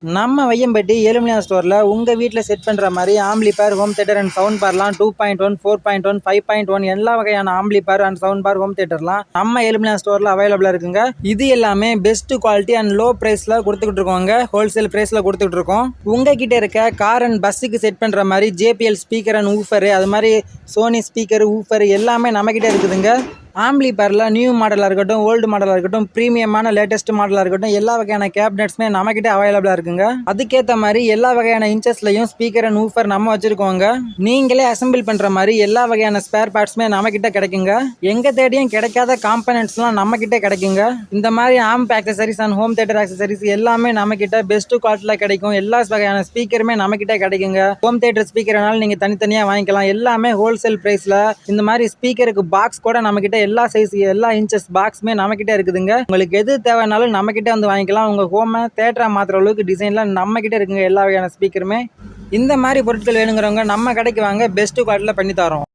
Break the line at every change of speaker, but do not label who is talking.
நம்ம வையம்பட்டி ஏலுமினியா ஸ்டோரில் உங்கள் வீட்டில் செட் பண்ணுற மாதிரி amplifier, home theatre and sound பார்லாம் 2.1, 4.1, 5.1 எல்லா வகையான amplifier and sound bar, home தியேட்டர்லாம் நம்ம ஏலுமினியா ஸ்டோரில் அவைலபிளாக இருக்குங்க. இது எல்லாமே பெஸ்ட் குவாலிட்டி அண்ட் லோ ப்ரைஸில் கொடுத்துக்கிட்டு இருக்கோங்க. ஹோல்சேல் ப்ரைஸில் கொடுத்துக்கிட்டு இருக்கோம். உங்ககிட்ட இருக்க கார் அண்ட் பஸ்ஸுக்கு செட் பண்ணுற மாதிரி JBL ஸ்பீக்கர் அண்ட் ஊஃபரு, அது மாதிரி சோனி ஸ்பீக்கர், ஊஃபர் எல்லாமே நம்மக்கிட்ட இருக்குதுங்க. ஆம்பிளிஃபயரில் நியூ மாடலாக இருக்கட்டும், ஓல்டு மாடலாக இருக்கட்டும், ப்ரீமியமான லேட்டஸ்ட் மாடலாக இருக்கட்டும், எல்லா வகையான கேபினட்ஸுமே நம்மக்கிட்ட அவைலபிளாக இருக்குங்க. அதுக்கேற்ற மாதிரி எல்லா வகையான இன்ச்சஸ்லையும் ஸ்பீக்கர் அண்ட் ஊஃபர் நம்ம வச்சுருக்கோங்க. நீங்களே அசம்பிள் பண்ணுற மாதிரி எல்லா வகையான ஸ்பேர் பார்ட்ஸுமே நம்மக்கிட்ட கிடைக்குங்க. எங்கே தேடியும் கிடைக்காத காம்பனன்ட்ஸ்லாம் நம்மக்கிட்ட கிடைக்குங்க. இந்த மாதிரி amp accessories and home theatre accessories எல்லாமே நம்மக்கிட்ட பெஸ்ட் குவாலிட்டியில் கிடைக்கும். எல்லா வகையான ஸ்பீக்கருமே நம்மக்கிட்ட கிடைக்குங்க. ஹோம் தியேட்டர் ஸ்பீக்கர்னாலும் நீங்கள் தனித்தனியாக வாங்கிக்கலாம். எல்லாமே ஹோல்சேல் ப்ரைஸில். இந்த மாதிரி ஸ்பீக்கருக்கு பாக்ஸ் கூட நம்மக்கிட்ட எல்லா சைஸ், எல்லா இன்ச்சஸ் பாக்ஸுமே நம்மக்கிட்ட இருக்குதுங்க. உங்களுக்கு எது தேவைனாலும் நம்மக்கிட்ட வந்து வாங்கிக்கலாம். உங்கள் ஹோமை தேட்டரா மாற்றுற அளவுக்கு டிசைன்லாம் நம்மக்கிட்ட இருக்குங்க. எல்லா வகையான ஸ்பீக்கருமே. இந்த மாதிரி பொருட்கள் வேணுங்கிறவங்க நம்ம கடைக்கு வாங்க, பெஸ்ட் குவாலிட்டியில் பண்ணி தரோம்.